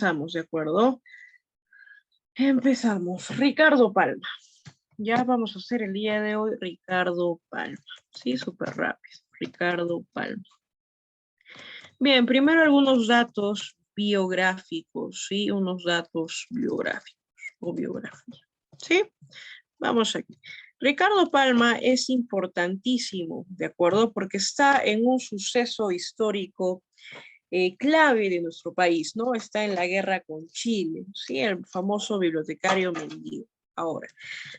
Empezamos, ¿de acuerdo? Empezamos. Ricardo Palma. Ya vamos a hacer el día de hoy Ricardo Palma. Sí, súper rápido. Ricardo Palma. Bien, primero algunos datos biográficos, ¿sí? Unos datos biográficos o biografía. ¿Sí? Vamos aquí. Ricardo Palma es importantísimo, ¿de acuerdo? Porque está en un suceso histórico clave de nuestro país, ¿no? Está en la guerra con Chile, ¿sí? El famoso bibliotecario Mendigo. Ahora,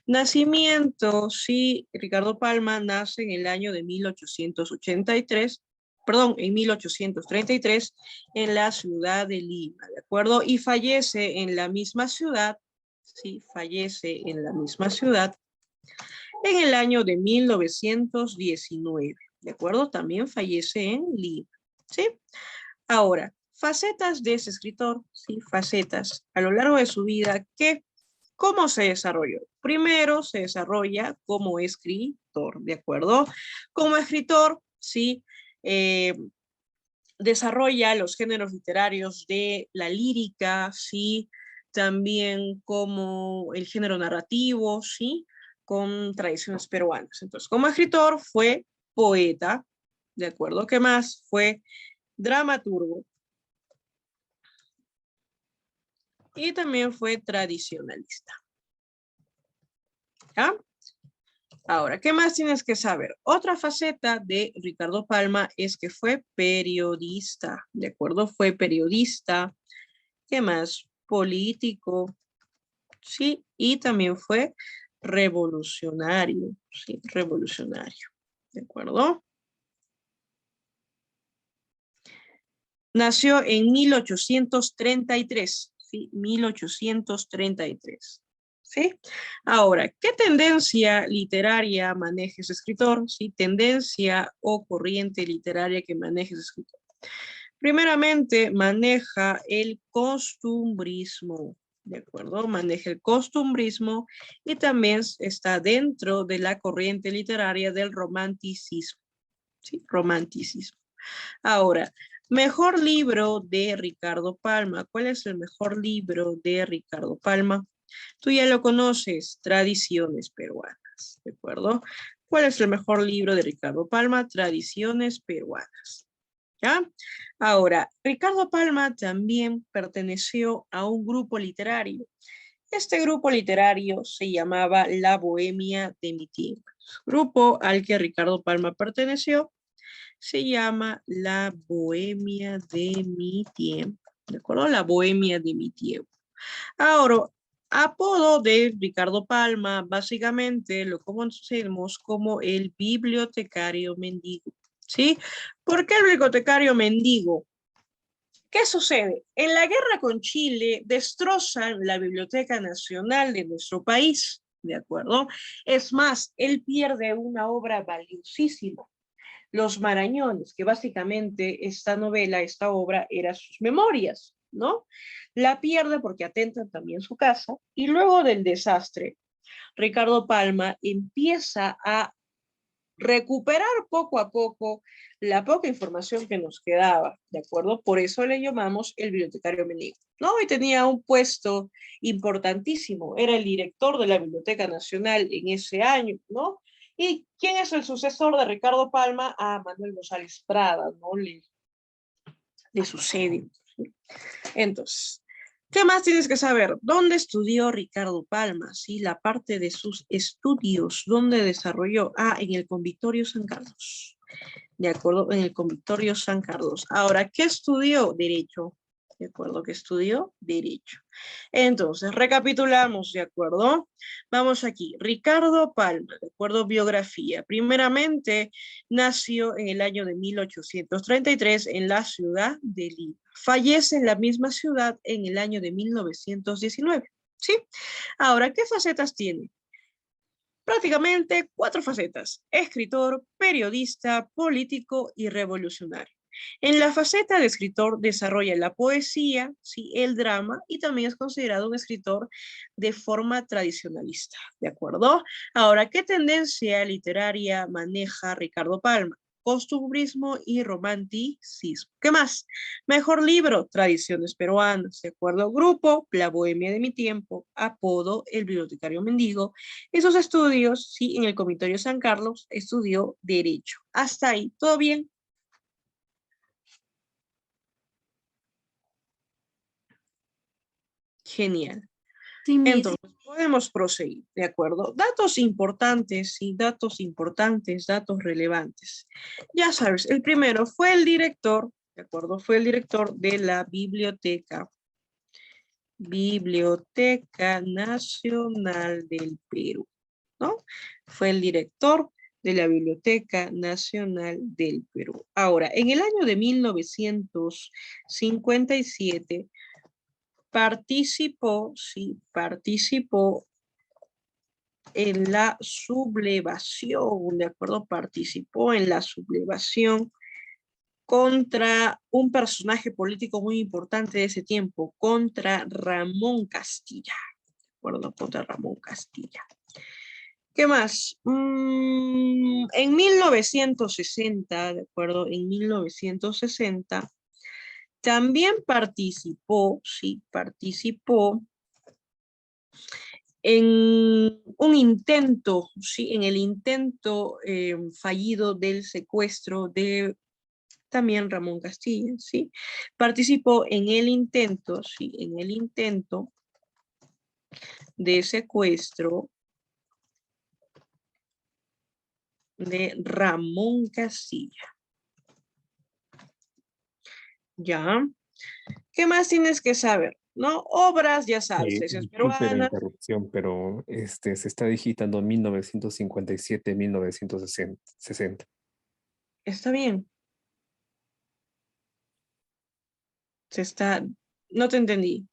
nacimiento, sí, Ricardo Palma nace en el año de 1883, perdón, en 1833, en la ciudad de Lima, ¿de acuerdo? Y fallece en la misma ciudad, sí, fallece en la misma ciudad en el año de 1919, ¿de acuerdo? También fallece en Lima, ¿sí? Ahora, facetas de ese escritor, sí, facetas a lo largo de su vida, ¿cómo se desarrolló? Primero se desarrolla como escritor, ¿de acuerdo? Como escritor, sí, desarrolla los géneros literarios de la lírica, sí, también como el género narrativo, sí, con tradiciones peruanas. Entonces, como escritor fue poeta, ¿de acuerdo? ¿Qué más? Fue dramaturgo, y también fue tradicionalista. ¿Ya? Ahora, ¿qué más tienes que saber? Otra faceta de Ricardo Palma es que fue periodista, ¿de acuerdo? Fue periodista, ¿qué más? Político, ¿sí? Y también fue revolucionario, ¿sí? Revolucionario, ¿de acuerdo? Nació en 1833, ¿sí? 1833. ¿Sí? Ahora, ¿qué tendencia literaria maneja ese escritor? ¿Sí? Tendencia o corriente literaria que maneja ese escritor. Primeramente, maneja el costumbrismo, ¿de acuerdo? Maneja el costumbrismo y también está dentro de la corriente literaria del romanticismo, ¿sí? Romanticismo. Ahora, mejor libro de Ricardo Palma. ¿Cuál es el mejor libro de Ricardo Palma? Tú ya lo conoces, Tradiciones Peruanas, ¿de acuerdo? ¿Cuál es el mejor libro de Ricardo Palma? Tradiciones Peruanas, ¿ya? Ahora, Ricardo Palma también perteneció a un grupo literario. Este grupo literario se llamaba La Bohemia de mi tiempo. Grupo al que Ricardo Palma perteneció se llama La Bohemia de mi tiempo, ¿de acuerdo? La Bohemia de mi tiempo. Ahora, apodo de Ricardo Palma, básicamente lo conocemos como el bibliotecario mendigo, ¿sí? ¿Por qué el bibliotecario mendigo? ¿Qué sucede? En la guerra con Chile destrozan la Biblioteca Nacional de nuestro país, ¿de acuerdo? Es más, él pierde una obra valiosísima, Los Marañones, que básicamente esta novela, esta obra, era sus memorias, ¿no? La pierde porque atentan también su casa y luego del desastre, Ricardo Palma empieza a recuperar poco a poco la poca información que nos quedaba, ¿de acuerdo? Por eso le llamamos el bibliotecario mendigo, ¿no? Y tenía un puesto importantísimo, era el director de la Biblioteca Nacional en ese año, ¿no? ¿Y quién es el sucesor de Ricardo Palma? A Manuel González Prada, ¿no? Le sucede. ¿Sí? Entonces, ¿qué más tienes que saber? ¿Dónde estudió Ricardo Palma? ¿Sí? La parte de sus estudios, ¿dónde desarrolló? Ah, en el Convictorio San Carlos. De acuerdo, en el Convictorio San Carlos. Ahora, ¿qué estudió? Derecho. ¿De acuerdo? ¿Qué estudió? Derecho. Entonces, recapitulamos, ¿de acuerdo? Vamos aquí. Ricardo Palma, ¿de acuerdo? Biografía. Primeramente, nació en el año de 1833 en la ciudad de Lima. Fallece en la misma ciudad en el año de 1919. ¿Sí? Ahora, ¿qué facetas tiene? Prácticamente 4 facetas: escritor, periodista, político y revolucionario. En la faceta de escritor desarrolla la poesía, sí, el drama, y también es considerado un escritor de forma tradicionalista, ¿de acuerdo? Ahora, ¿qué tendencia literaria maneja Ricardo Palma? costumbrismo y romanticismo. ¿Qué más? Mejor libro, tradiciones peruanas, de acuerdo. Grupo, La Bohemia de mi tiempo, apodo, El bibliotecario mendigo. Esos estudios, sí, en el Comitorio San Carlos estudió Derecho. Hasta ahí, ¿todo bien? Genial. Sí, Miss. Entonces, podemos proseguir, ¿de acuerdo? Datos importantes, sí, datos importantes, datos relevantes. Ya sabes, el primero fue el director, ¿de acuerdo? Fue el director de la Biblioteca Nacional del Perú, ¿no? Fue el director de la Biblioteca Nacional del Perú. Ahora, en el año de 1957, participó, sí, participó en la sublevación, ¿de acuerdo? Participó en la sublevación contra un personaje político muy importante de ese tiempo, contra Ramón Castilla, ¿de acuerdo? Contra Ramón Castilla. ¿Qué más? En 1960, ¿de acuerdo? En 1960 también participó, sí, participó en un intento, sí, en el intento fallido del secuestro de también Ramón Castilla, sí. Participó en el intento, sí, en el intento de secuestro de Ramón Castilla. Ya. ¿Qué más tienes que saber? ¿No? Obras, ya sabes, tradiciones Disculpe la peruanas. interrupción, pero se está digitando 1957-1960. Está bien. Se está, no te entendí.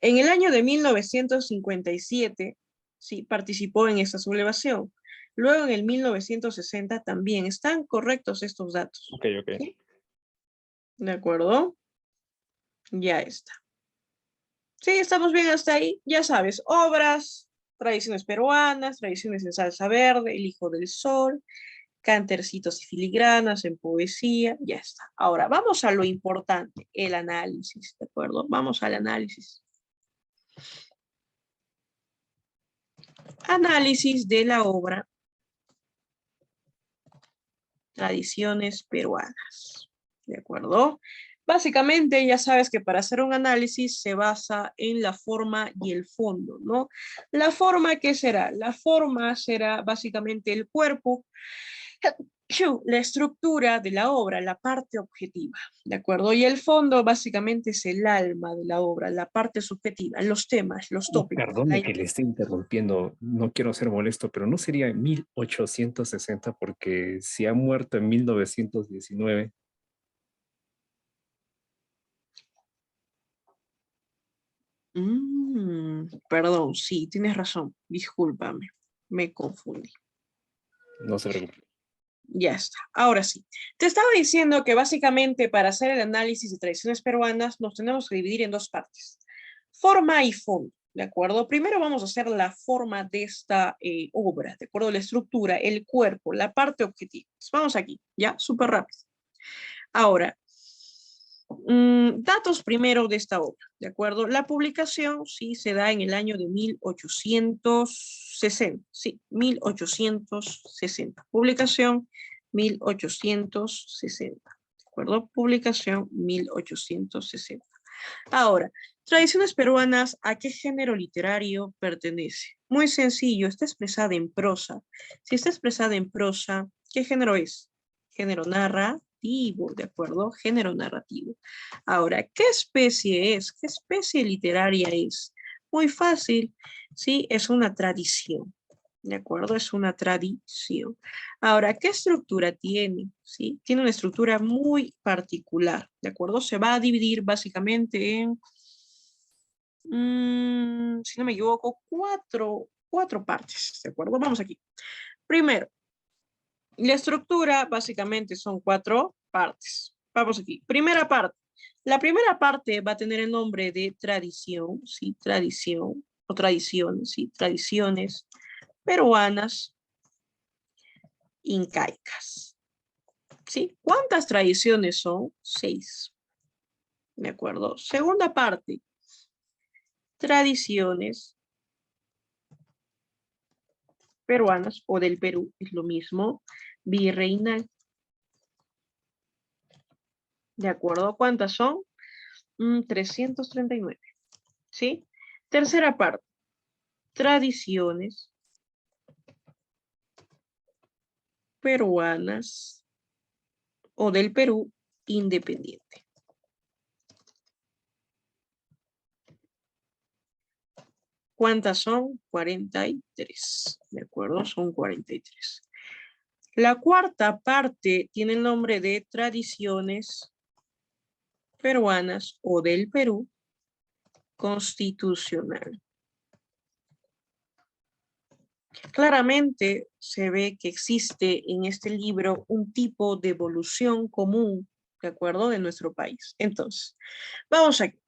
En el año de 1957, sí, participó en esta sublevación. Luego en el 1960 también. ¿Están correctos estos datos? Ok, ok. ¿Sí? ¿De acuerdo? Ya está. Sí, estamos bien hasta ahí. Ya sabes, obras, tradiciones peruanas, tradiciones en salsa verde, El Hijo del Sol, cantercitos y filigranas en poesía, ya está. Ahora, vamos a lo importante, el análisis, ¿de acuerdo? Vamos al análisis. Análisis de la obra Tradiciones peruanas, ¿de acuerdo? Básicamente ya sabes que para hacer un análisis se basa en la forma y el fondo, ¿no? La forma, ¿qué será? La forma será básicamente el cuerpo, la estructura de la obra, la parte objetiva, ¿de acuerdo? Y el fondo básicamente es el alma de la obra, la parte subjetiva, los temas, los tópicos. Perdone que le esté interrumpiendo, no quiero ser molesto, pero ¿no sería 1860 porque si ha muerto en 1919? Perdón, sí, tienes razón, discúlpame, me confundí. No se preocupe. Ya está, ahora sí. Te estaba diciendo que básicamente para hacer el análisis de tradiciones peruanas nos tenemos que dividir en dos partes. Forma y fondo, ¿de acuerdo? Primero vamos a hacer la forma de esta obra, ¿de acuerdo? La estructura, el cuerpo, la parte objetiva. Entonces, vamos aquí, ¿ya? Súper rápido. Ahora, datos primero de esta obra, ¿de acuerdo? La publicación, sí, se da en el año de 1860, sí, 1860. Publicación 1860, ¿de acuerdo? Publicación 1860. Ahora, tradiciones peruanas, ¿a qué género literario pertenece? Muy sencillo, está expresada en prosa. Si está expresada en prosa, ¿qué género es? Género narrativo, ¿de acuerdo? Género narrativo. Ahora, ¿qué especie es? ¿Qué especie literaria es? Muy fácil, ¿sí? Es una tradición, ¿de acuerdo? Es una tradición. Ahora, ¿qué estructura tiene? ¿Sí? Tiene una estructura muy particular, ¿de acuerdo? Se va a dividir básicamente en, si no me equivoco, cuatro partes, ¿de acuerdo? Vamos aquí. Primero, la estructura básicamente son cuatro partes. Vamos aquí. Primera parte. La primera parte va a tener el nombre de tradición, ¿sí? Tradición o tradiciones, ¿sí? Tradiciones peruanas incaicas. ¿Sí? ¿Cuántas tradiciones son? 6. ¿De acuerdo? Segunda parte. Tradiciones peruanas o del Perú, es lo mismo. Virreinal. ¿De acuerdo? ¿Cuántas son? 339. ¿Sí? Tercera parte. Tradiciones peruanas o del Perú independiente. ¿Cuántas son? 43. ¿De acuerdo? Son 43. La cuarta parte tiene el nombre de tradiciones peruanas o del Perú constitucional. Claramente se ve que existe en este libro un tipo de evolución común, ¿de acuerdo? De nuestro país. Entonces, vamos aquí.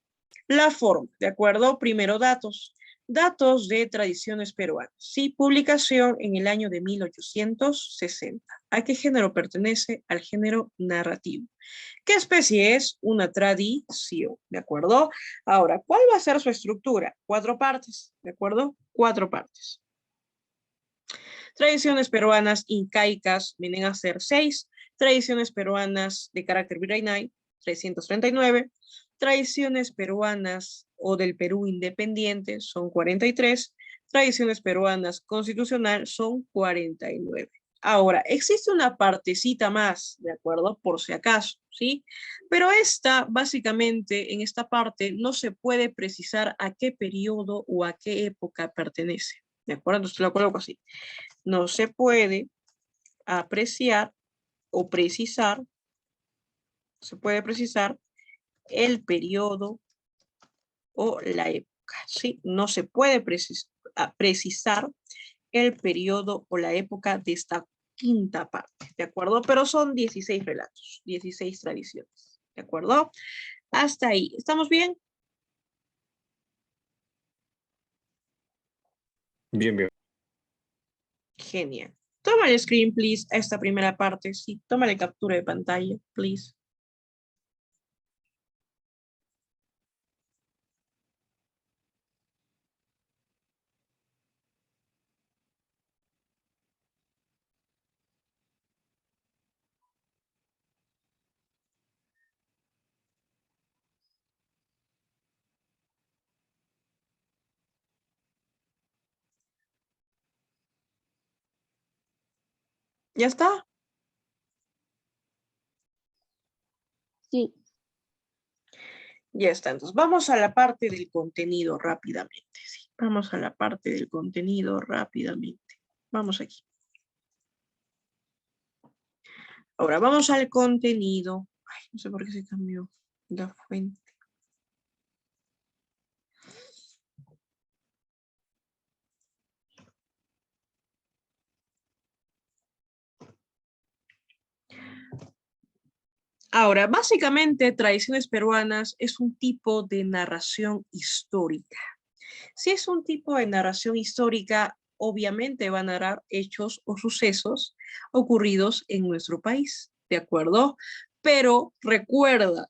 La forma, ¿de acuerdo? Primero datos. Datos de tradiciones peruanas. Sí, publicación en el año de 1860. ¿A qué género pertenece? Al género narrativo. ¿Qué especie es? Una tradición, ¿de acuerdo? Ahora, ¿cuál va a ser su estructura? 4 partes, ¿de acuerdo? 4 partes. Tradiciones peruanas incaicas vienen a ser 6. Tradiciones peruanas de carácter virreinal, 339. Tradiciones peruanas o del Perú independiente son 43. Tradiciones peruanas constitucional son 49. Ahora, existe una partecita más, ¿de acuerdo? Por si acaso, ¿sí? Pero esta, básicamente, en esta parte no se puede precisar a qué periodo o a qué época pertenece, ¿de acuerdo? Entonces lo coloco así. No se puede apreciar o precisar, se puede precisar el periodo o la época, ¿sí? No se puede precisar el periodo o la época de esta quinta parte, ¿de acuerdo? Pero son 16 relatos, 16 tradiciones, ¿de acuerdo? Hasta ahí, ¿estamos bien? Bien, bien. Genial. Toma el screen, please, a esta primera parte, sí, toma la captura de pantalla, please. ¿Ya está? Sí. Ya está, entonces vamos a la parte del contenido rápidamente. Sí. Vamos a la parte del contenido rápidamente. Vamos aquí. Ahora vamos al contenido. Ay, no sé por qué se cambió la fuente. Ahora, básicamente, tradiciones peruanas es un tipo de narración histórica. Si es un tipo de narración histórica, obviamente va a narrar hechos o sucesos ocurridos en nuestro país, ¿de acuerdo? Pero recuerda,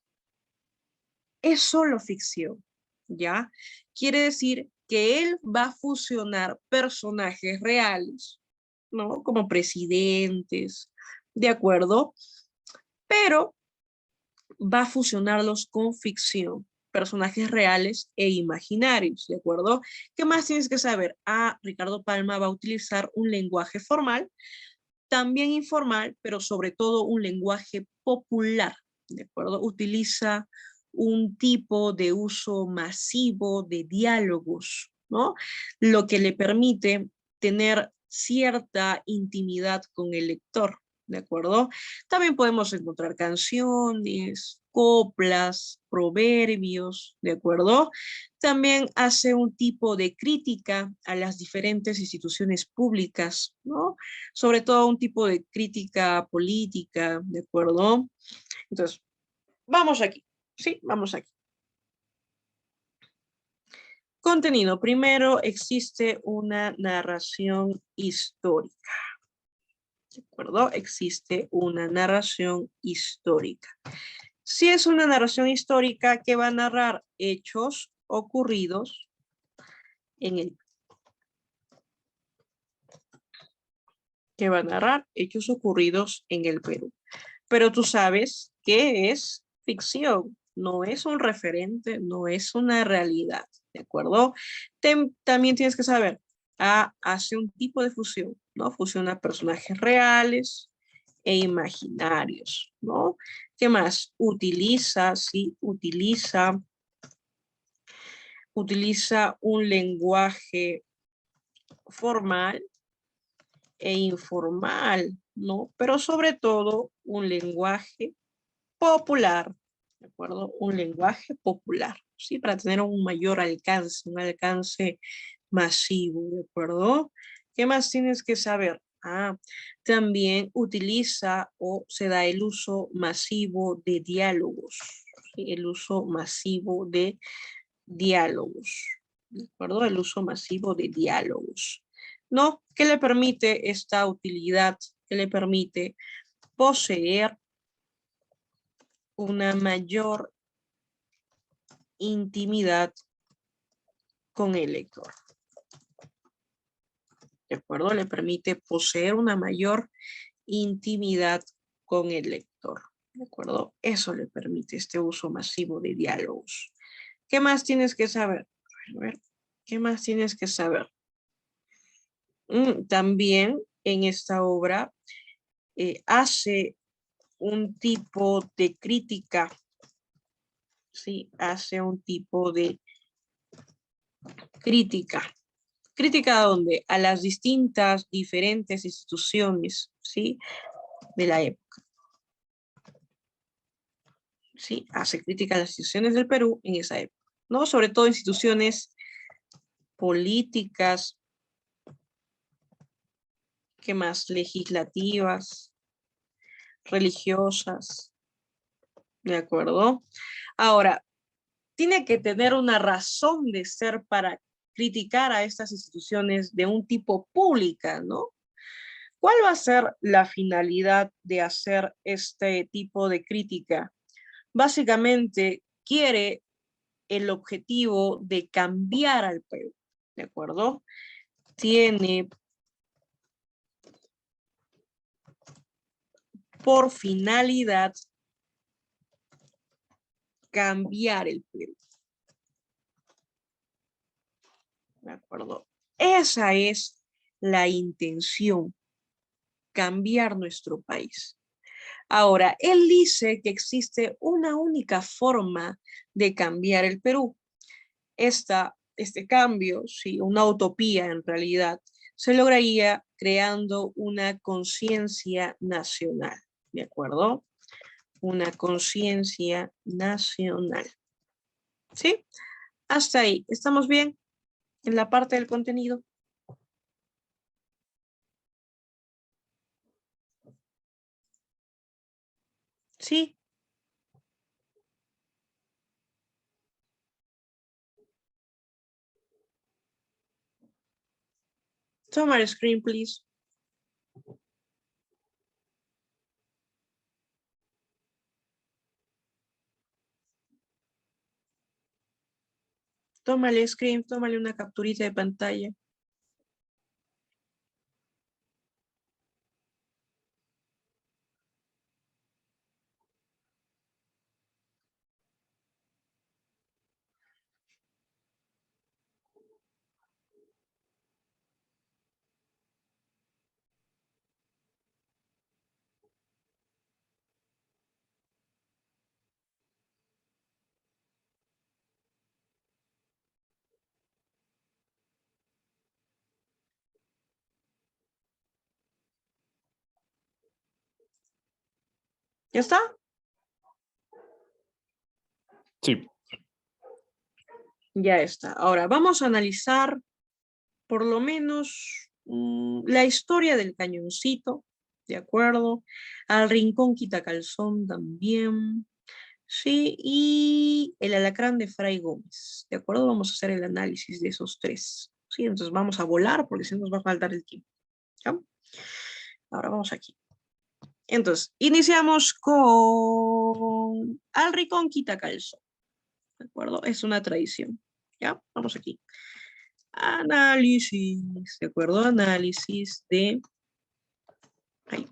es solo ficción, ¿ya? Quiere decir que él va a fusionar personajes reales, ¿no? Como presidentes, ¿de acuerdo? Pero va a fusionarlos con ficción, personajes reales e imaginarios, ¿de acuerdo? ¿Qué más tienes que saber? Ricardo Palma va a utilizar un lenguaje formal, también informal, pero sobre todo un lenguaje popular, ¿de acuerdo? Utiliza un tipo de uso masivo de diálogos, ¿no? Lo que le permite tener cierta intimidad con el lector, ¿de acuerdo? También podemos encontrar canciones, coplas, proverbios, ¿de acuerdo? También hace un tipo de crítica a las diferentes instituciones públicas, ¿no? Sobre todo un tipo de crítica política, ¿de acuerdo? Entonces, vamos aquí, ¿sí? Vamos aquí. Contenido. Primero existe una narración histórica. ¿De acuerdo? Existe una narración histórica. Si es una narración histórica que va a narrar hechos ocurridos en el Perú. Pero tú sabes que es ficción, no es un referente, no es una realidad, ¿de acuerdo? También tienes que saber, hace un tipo de fusión, ¿no? Fusiona personajes reales e imaginarios, ¿no? ¿Qué más? Utiliza un lenguaje formal e informal, ¿no? Pero sobre todo un lenguaje popular, ¿de acuerdo? Un lenguaje popular, ¿sí? Para tener un mayor alcance, un alcance masivo, ¿de acuerdo? ¿Qué más tienes que saber? También utiliza o se da el uso masivo de diálogos, ¿sí? El uso masivo de diálogos, ¿de acuerdo? El uso masivo de diálogos, ¿no? ¿Qué le permite esta utilidad? ¿Qué le permite poseer una mayor intimidad con el lector? ¿De acuerdo? Le permite poseer una mayor intimidad con el lector. ¿De acuerdo? Eso le permite este uso masivo de diálogos. ¿Qué más tienes que saber? A ver, ¿qué más tienes que saber? También en esta obra hace un tipo de crítica, ¿sí? Hace un tipo de crítica. ¿Crítica a dónde? A las distintas, diferentes instituciones, ¿sí? De la época. ¿Sí? Hace crítica a las instituciones del Perú en esa época, ¿no? Sobre todo instituciones políticas, ¿qué más? Legislativas, religiosas, ¿de acuerdo? Ahora, tiene que tener una razón de ser para criticar a estas instituciones de un tipo pública, ¿no? ¿Cuál va a ser la finalidad de hacer este tipo de crítica? Básicamente quiere el objetivo de cambiar al Perú, ¿de acuerdo? Tiene por finalidad cambiar el Perú, ¿de acuerdo? Esa es la intención, cambiar nuestro país. Ahora, él dice que existe una única forma de cambiar el Perú. Este cambio, sí, una utopía en realidad, se lograría creando una conciencia nacional, ¿de acuerdo? Una conciencia nacional. ¿Sí? Hasta ahí. ¿Estamos bien en la parte del contenido? Sí. Toma el screen, please. Tómale screen, tómale una capturita de pantalla. ¿Ya está? Sí. Ya está. Ahora vamos a analizar por lo menos la historia del Cañoncito, ¿de acuerdo? Al Rincón Quitacalzón también, sí, y el Alacrán de Fray Gómez, ¿de acuerdo? Vamos a hacer el análisis de esos tres, ¿sí? Entonces vamos a volar porque si no nos va a faltar el tiempo, ¿ya? Ahora vamos aquí. Entonces, iniciamos con al rincón quita calzón. ¿De acuerdo? Es una tradición. ¿Ya? Vamos aquí. Análisis, ¿de acuerdo? Análisis de... Ahí.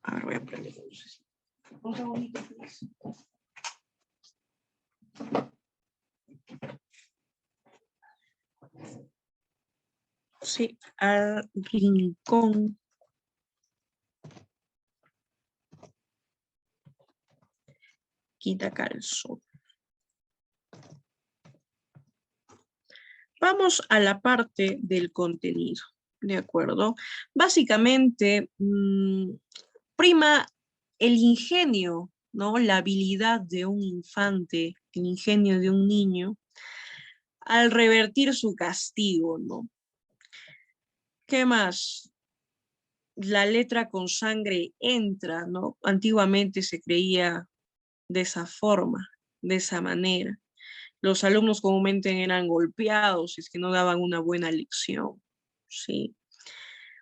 A ver, voy a prender luces. Un segundito, please. Sí, al rincón quita calzón. Vamos a la parte del contenido, ¿de acuerdo? Básicamente, prima el ingenio, ¿no? La habilidad de un infante, el ingenio de un niño, al revertir su castigo, ¿no? ¿Qué más? La letra con sangre entra, ¿no? Antiguamente se creía de esa forma, de esa manera. Los alumnos comúnmente eran golpeados si es que no daban una buena lección, ¿sí?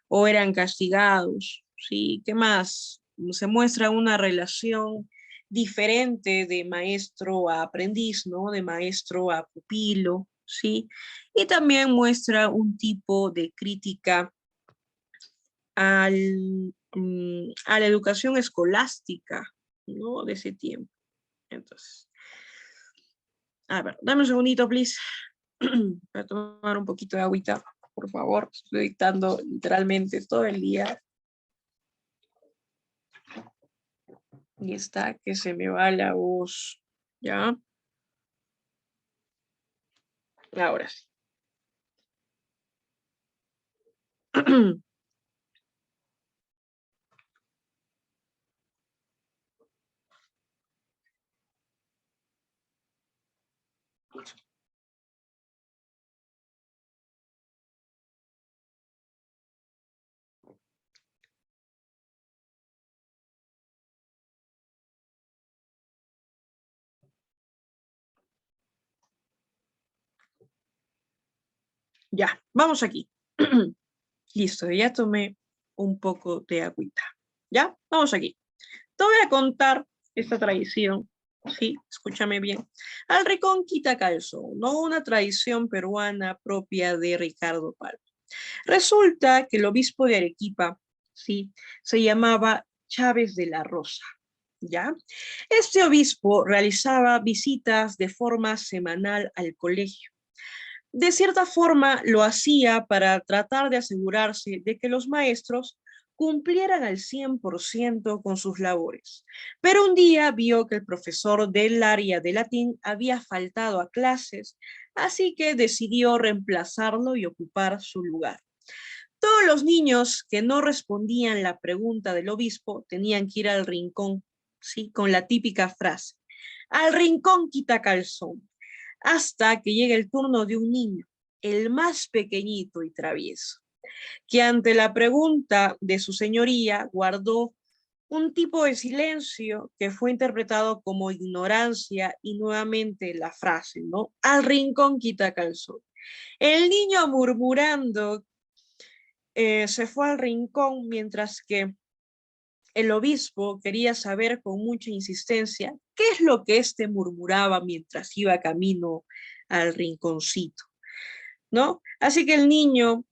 O eran castigados, ¿sí? ¿Qué más? Se muestra una relación diferente de maestro a aprendiz, ¿no? De maestro a pupilo, ¿sí? Y también muestra un tipo de crítica a la educación escolástica, ¿no? De ese tiempo. Entonces, a ver, dame un segundito, please. Voy a tomar un poquito de agüita, por favor. Estoy dictando literalmente todo el día. Y está que se me va la voz. ¿Ya? Ahora sí. Ya, vamos aquí. Listo, ya tomé un poco de agüita. ¿Ya? Vamos aquí. Te voy a contar esta tradición. Sí, escúchame bien. Al rincón quita calzón, no una tradición peruana propia de Ricardo Palma. Resulta que el obispo de Arequipa, sí, se llamaba Chávez de la Rosa, ¿ya? Este obispo realizaba visitas de forma semanal al colegio. De cierta forma lo hacía para tratar de asegurarse de que los maestros cumplieran al 100% con sus labores. Pero un día vio que el profesor del área de latín había faltado a clases, así que decidió reemplazarlo y ocupar su lugar. Todos los niños que no respondían la pregunta del obispo tenían que ir al rincón, ¿sí? Con la típica frase, al rincón quita calzón, hasta que llegue el turno de un niño, el más pequeñito y travieso, que ante la pregunta de su señoría guardó un tipo de silencio que fue interpretado como ignorancia y nuevamente la frase, ¿no? Al rincón quita calzón. El niño murmurando se fue al rincón mientras que el obispo quería saber con mucha insistencia qué es lo que éste murmuraba mientras iba camino al rinconcito, ¿no? Así que el niño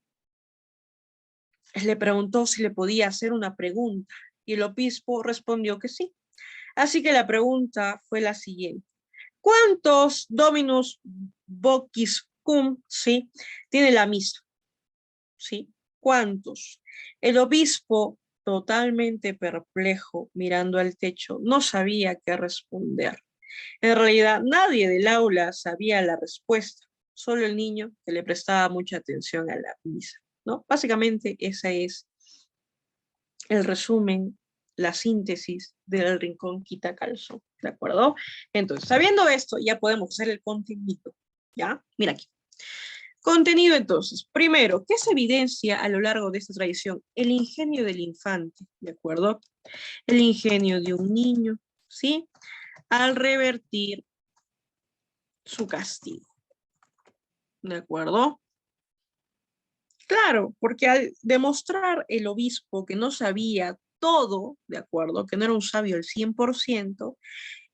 le preguntó si le podía hacer una pregunta y el obispo respondió que sí. Así que la pregunta fue la siguiente. ¿Cuántos dominus vociscum, sí, tiene la misa? ¿Sí? ¿Cuántos? El obispo, totalmente perplejo, mirando al techo, no sabía qué responder. En realidad, nadie del aula sabía la respuesta, solo el niño que le prestaba mucha atención a la misa, ¿no? Básicamente, ese es el resumen, la síntesis del rincón quita calzón, ¿de acuerdo? Entonces, sabiendo esto, ya podemos hacer el contenido, ¿ya? Mira aquí. Contenido entonces. Primero, ¿qué se evidencia a lo largo de esta tradición? El ingenio del infante, ¿de acuerdo? El ingenio de un niño, ¿sí? Al revertir su castigo, ¿de acuerdo? Claro, porque al demostrar el obispo que no sabía todo, ¿de acuerdo? Que no era un sabio al 100%,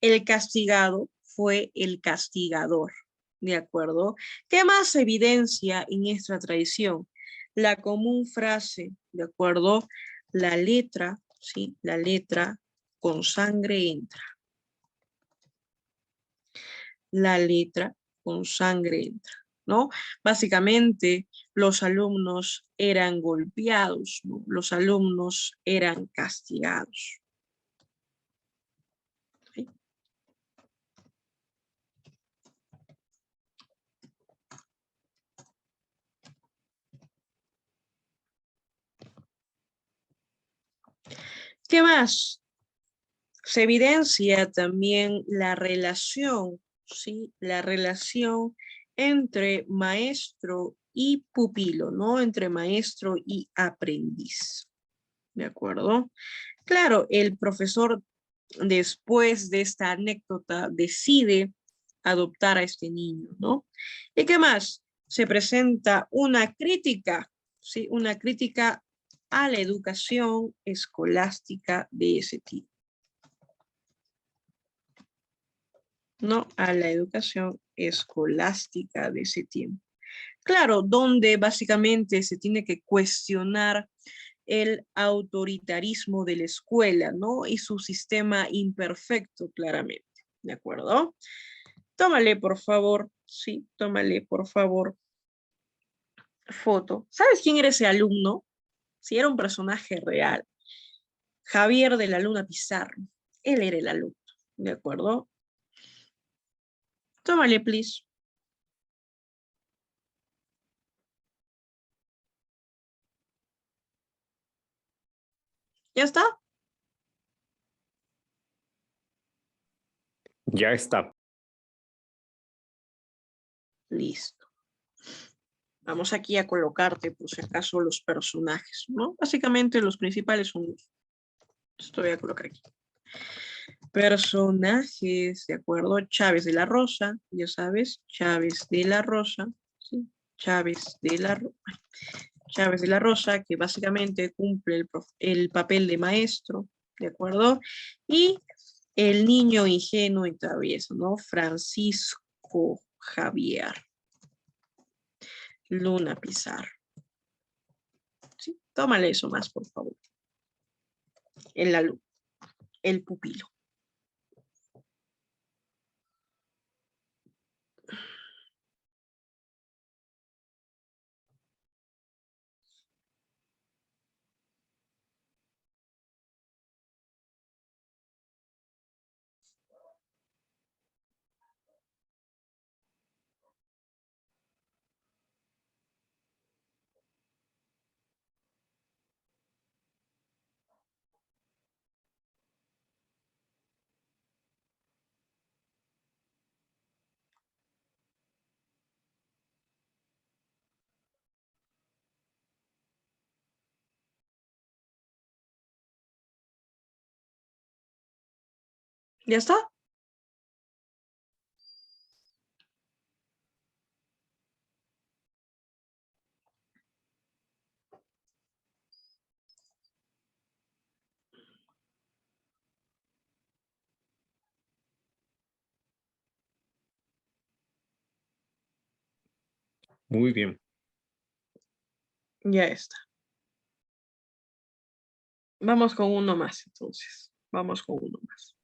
el castigado fue el castigador, ¿de acuerdo? ¿Qué más evidencia en esta tradición? La común frase, ¿de acuerdo? La letra, ¿sí? La letra con sangre entra. La letra con sangre entra, ¿no? Básicamente, los alumnos eran golpeados, ¿no? Los alumnos eran castigados. ¿Sí? ¿Qué más? Se evidencia también la relación, ¿sí? La relación entre maestro y pupilo, ¿no? Entre maestro y aprendiz, ¿de acuerdo? Claro, el profesor después de esta anécdota decide adoptar a este niño, ¿no? ¿Y qué más? Se presenta una crítica, ¿sí? Una crítica a la educación escolástica de ese tipo. ¿No? A la educación escolástica de ese tiempo. Claro, donde básicamente se tiene que cuestionar el autoritarismo de la escuela, ¿no? Y su sistema imperfecto, claramente. ¿De acuerdo? Tómale, por favor. Sí, tómale, por favor, foto. ¿Sabes quién era ese alumno? Si era un personaje real. Javier de la Luna Pizarro. Él era el alumno. ¿De acuerdo? Tómale, please. ¿Ya está? Ya está. Listo. Vamos aquí a colocarte, por si acaso, los personajes, ¿no? Básicamente los principales son los. Esto voy a colocar aquí. Personajes, ¿de acuerdo? Chávez de la Rosa, ya sabes, Chávez de la Rosa, ¿sí? Chávez de la, Chávez de la Rosa, que básicamente cumple el papel de maestro, ¿de acuerdo? Y el niño ingenuo y travieso, ¿no? Francisco Javier Luna Pizarro. ¿Sí? Tómale eso más, por favor. El alumno, el pupilo. ¿Ya está? Muy bien. Ya está. Vamos con uno más, entonces. Vamos con uno más.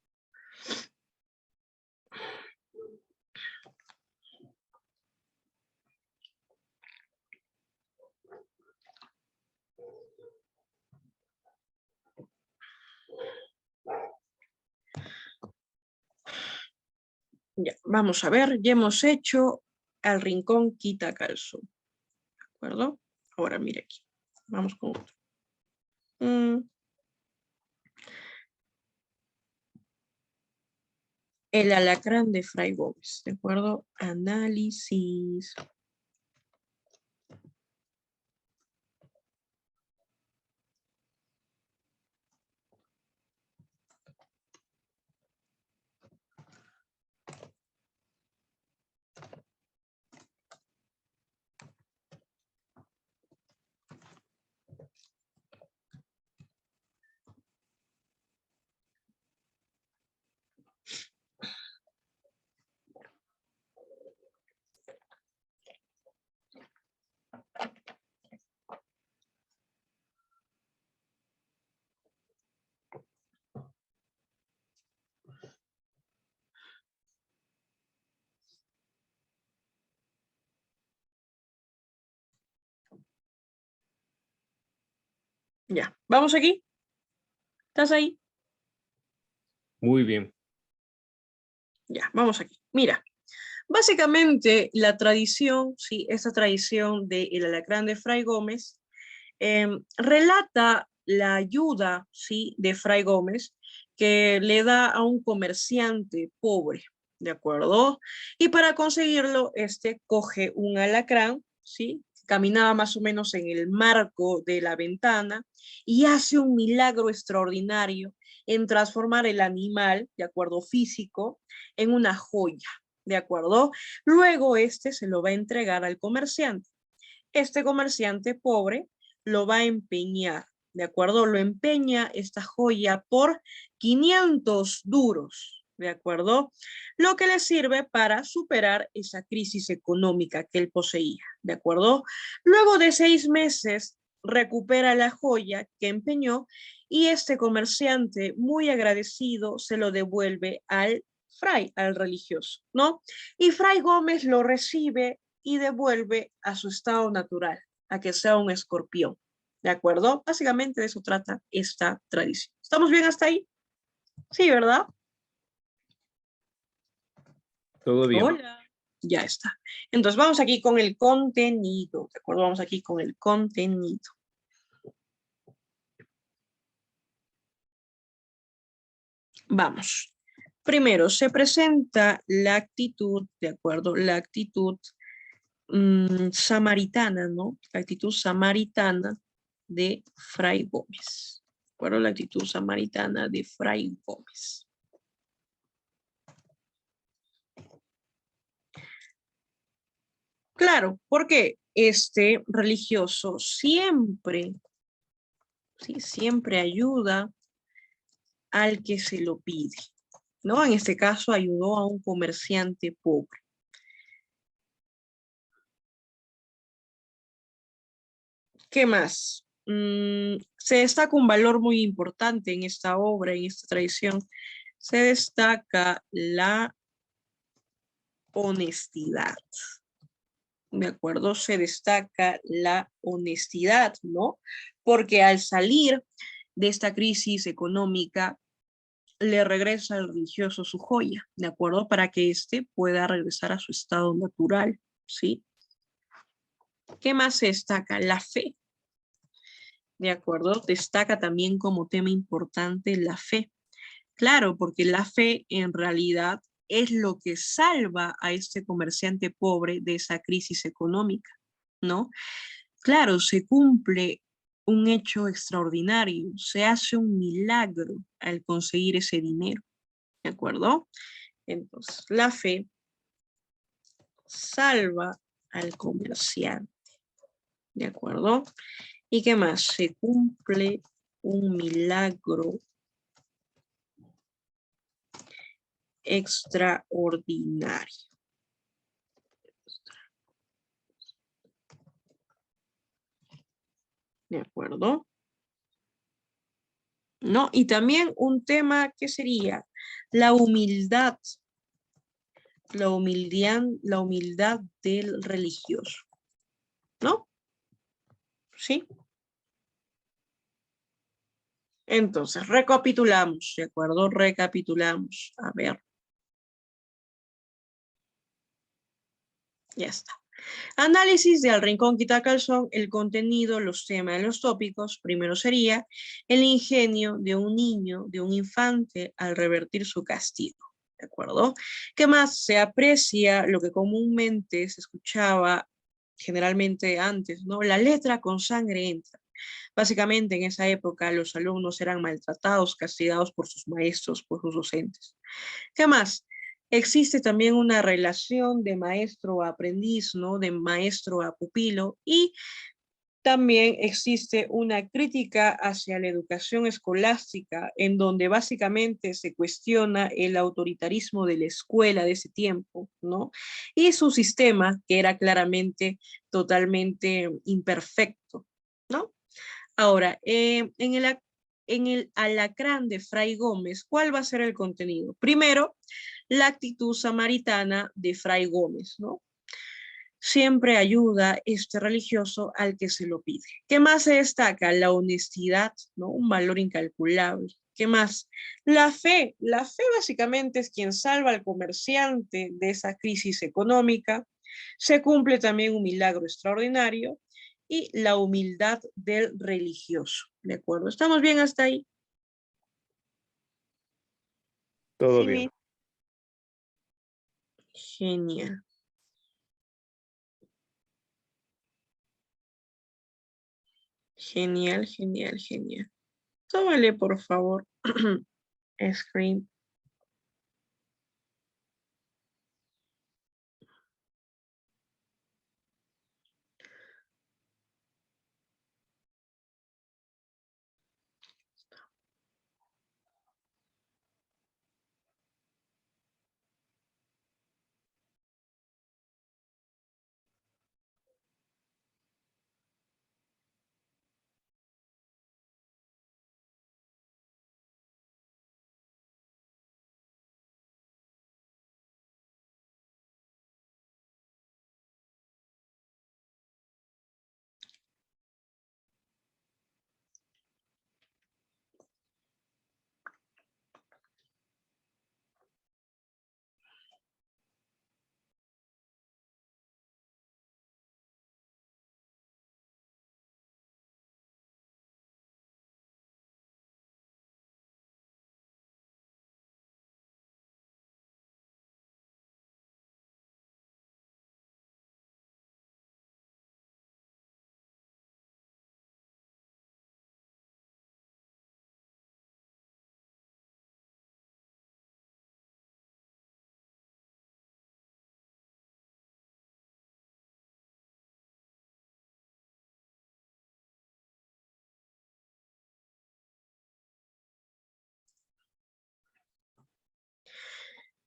Ya, vamos a ver, ya hemos hecho al rincón quita calzón, ¿de acuerdo? Ahora mire aquí, vamos con otro. El alacrán de Fray Gómez, ¿de acuerdo? Análisis. Ya, vamos aquí. ¿Estás ahí? Muy bien. Ya, vamos aquí. Mira, básicamente la tradición, sí, esta tradición del alacrán de Fray Gómez, relata la ayuda, sí, de Fray Gómez que le da a un comerciante pobre, ¿de acuerdo? Y para conseguirlo, este coge un alacrán, ¿sí? Caminaba más o menos en el marco de la ventana y hace un milagro extraordinario en transformar el animal, de acuerdo, físico, en una joya, ¿de acuerdo? Luego este se lo va a entregar al comerciante. Este comerciante pobre lo va a empeñar, ¿de acuerdo? Lo empeña esta joya por 500 duros, ¿de acuerdo? Lo que le sirve para superar esa crisis económica que él poseía, ¿de acuerdo? Luego de 6 meses recupera la joya que empeñó y este comerciante, muy agradecido, se lo devuelve al fray, al religioso, ¿no? Y Fray Gómez lo recibe y devuelve a su estado natural, a que sea un escorpión. ¿De acuerdo? Básicamente de eso trata esta tradición. ¿Estamos bien hasta ahí? Sí, ¿verdad? Todo bien. Hola. Ya está. Entonces vamos aquí con el contenido. ¿De acuerdo? Vamos aquí con el contenido. Vamos. Primero, se presenta la actitud, ¿de acuerdo? La actitud samaritana, ¿no? La actitud samaritana de Fray Gómez. ¿De acuerdo? La actitud samaritana de Fray Gómez. Claro, porque este religioso siempre, ¿sí? Siempre ayuda al que se lo pide, ¿no? En este caso ayudó a un comerciante pobre. ¿Qué más? Se destaca un valor muy importante en esta obra, en esta tradición. Se destaca la honestidad. ¿De acuerdo? Se destaca la honestidad, ¿no? Porque al salir de esta crisis económica, le regresa al religioso su joya, ¿de acuerdo? Para que éste pueda regresar a su estado natural, ¿sí? ¿Qué más se destaca? La fe, ¿de acuerdo? Destaca también como tema importante la fe. Claro, porque la fe en realidad es lo que salva a este comerciante pobre de esa crisis económica, ¿no? Claro, se cumple un hecho extraordinario, se hace un milagro al conseguir ese dinero, ¿de acuerdo? Entonces, la fe salva al comerciante, ¿de acuerdo? ¿Y qué más? Se cumple un milagro extraordinario. ¿De acuerdo? ¿No? Y también un tema que sería la humildad, la humildad del religioso, ¿no? ¿Sí? Entonces, recapitulamos, ¿de acuerdo? Recapitulamos. A ver. Ya está. Análisis de Al Rincón Quita Calzón, el contenido, los temas, los tópicos. Primero sería el ingenio de un niño, de un infante, al revertir su castigo. ¿De acuerdo? ¿Qué más? Se aprecia lo que comúnmente se escuchaba generalmente antes, ¿no? La letra con sangre entra. Básicamente en esa época los alumnos eran maltratados, castigados por sus maestros, por sus docentes. ¿Qué más? Existe también una relación de maestro a aprendiz, ¿no? De maestro a pupilo y también existe una crítica hacia la educación escolástica en donde básicamente se cuestiona el autoritarismo de la escuela de ese tiempo, ¿no? Y su sistema que era claramente totalmente imperfecto, ¿no? Ahora, en el alacrán de Fray Gómez, ¿cuál va a ser el contenido? Primero, la actitud samaritana de Fray Gómez, ¿no? siempre ayuda este religioso al que se lo pide. ¿Qué más se destaca? La honestidad, ¿no? Un valor incalculable. ¿Qué más? La fe. La fe básicamente es quien salva al comerciante de esa crisis económica. Se cumple también un milagro extraordinario y la humildad del religioso. ¿De acuerdo? ¿Estamos bien hasta ahí? Todo Sí, bien. genial. Genial, genial, genial. Tómale, por favor, screen.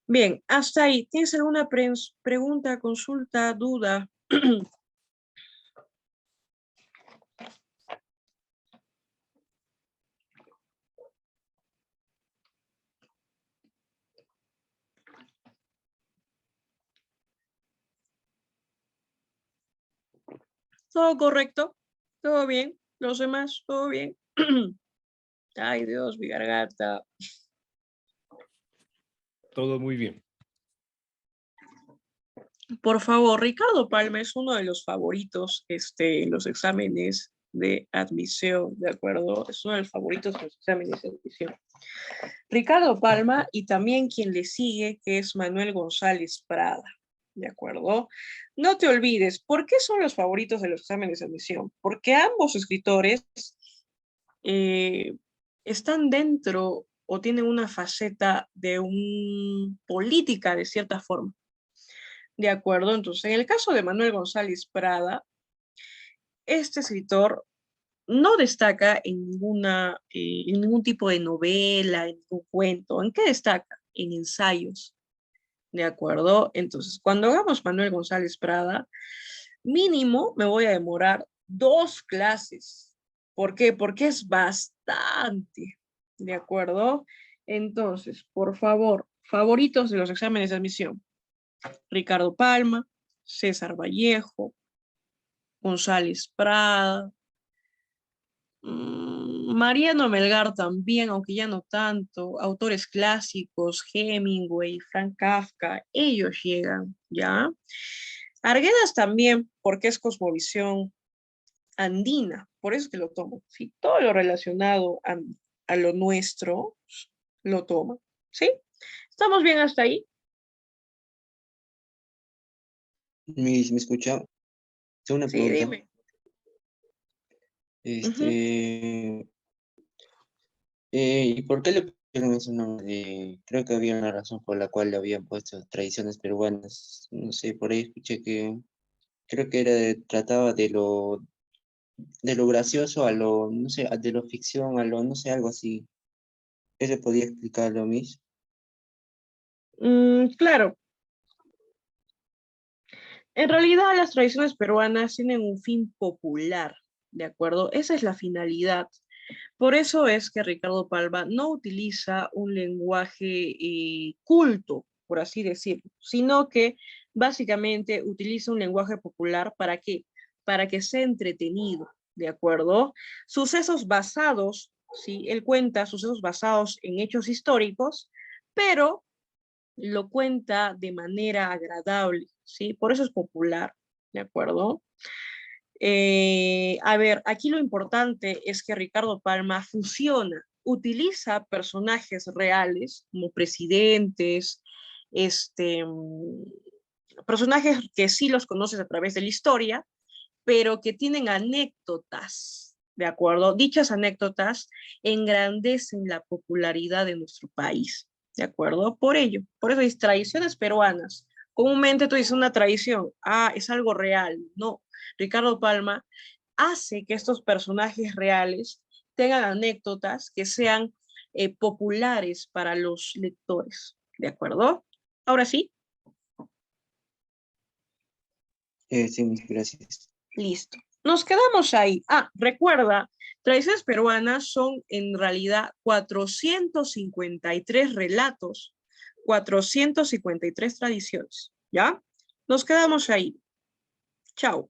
Bien, hasta ahí. ¿Tienes alguna pregunta, consulta, duda? ¿Todo correcto? ¿Todo bien? ¿Los demás? ¿Todo bien? Ay, Dios, mi garganta. Todo muy bien. Por favor, Ricardo Palma es uno de los favoritos en los exámenes de admisión, ¿de acuerdo? Es uno de los favoritos en los exámenes de admisión. Ricardo Palma y también quien le sigue, que es Manuel González Prada, ¿de acuerdo? No te olvides, ¿por qué son los favoritos de los exámenes de admisión? Porque ambos escritores eh, están dentro o tienen una faceta de un política de cierta forma. ¿De acuerdo? Entonces, en el caso de Manuel González Prada, este escritor no destaca en ningún tipo de novela, en ningún cuento. ¿En qué destaca? En ensayos. ¿De acuerdo? Entonces, cuando hagamos Manuel González Prada, mínimo me voy a demorar 2 clases. ¿Por qué? Porque es bastante. ¿De acuerdo? Entonces, por favor, favoritos de los exámenes de admisión. Ricardo Palma, César Vallejo, González Prada, Mariano Melgar también, aunque ya no tanto, autores clásicos, Hemingway, Frank Kafka, ellos llegan, ¿ya? Arguedas también, porque es cosmovisión andina, por eso que lo tomo, ¿sí? Todo lo relacionado a lo nuestro, lo toma, ¿sí? ¿Estamos bien hasta ahí? ¿Me escucha? Tengo una Sí, pregunta. dime. Ujú. Este, ¿Y por qué le pusieron ese nombre? Creo que había una razón por la cual le habían puesto tradiciones peruanas. No sé, por ahí escuché que creo que trataba de lo gracioso a lo, no sé, de lo ficción a lo, no sé, algo así. ¿Qué se podía explicar lo mismo? Claro, en realidad las tradiciones peruanas tienen un fin popular, ¿de acuerdo? Esa es la finalidad. Por eso es que Ricardo Palma no utiliza un lenguaje culto, por así decirlo, sino que básicamente utiliza un lenguaje popular ¿para qué? Para que sea entretenido, ¿de acuerdo? Sucesos basados, ¿sí? Él cuenta sucesos basados en hechos históricos, pero lo cuenta de manera agradable, ¿sí? Por eso es popular, ¿de acuerdo? A ver, aquí lo importante es que Ricardo Palma fusiona, utiliza personajes reales como presidentes, personajes que sí los conoces a través de la historia, pero que tienen anécdotas, ¿de acuerdo? Dichas anécdotas engrandecen la popularidad de nuestro país, ¿de acuerdo? Por eso hay tradiciones peruanas. Comúnmente tú dices una tradición, es algo real. No, Ricardo Palma hace que estos personajes reales tengan anécdotas que sean populares para los lectores, ¿de acuerdo? Ahora sí, Sí, muchas gracias. listo. Nos quedamos ahí. Recuerda, tradiciones peruanas son en realidad 453 relatos, 453 tradiciones, ¿ya? Nos quedamos ahí. Chao.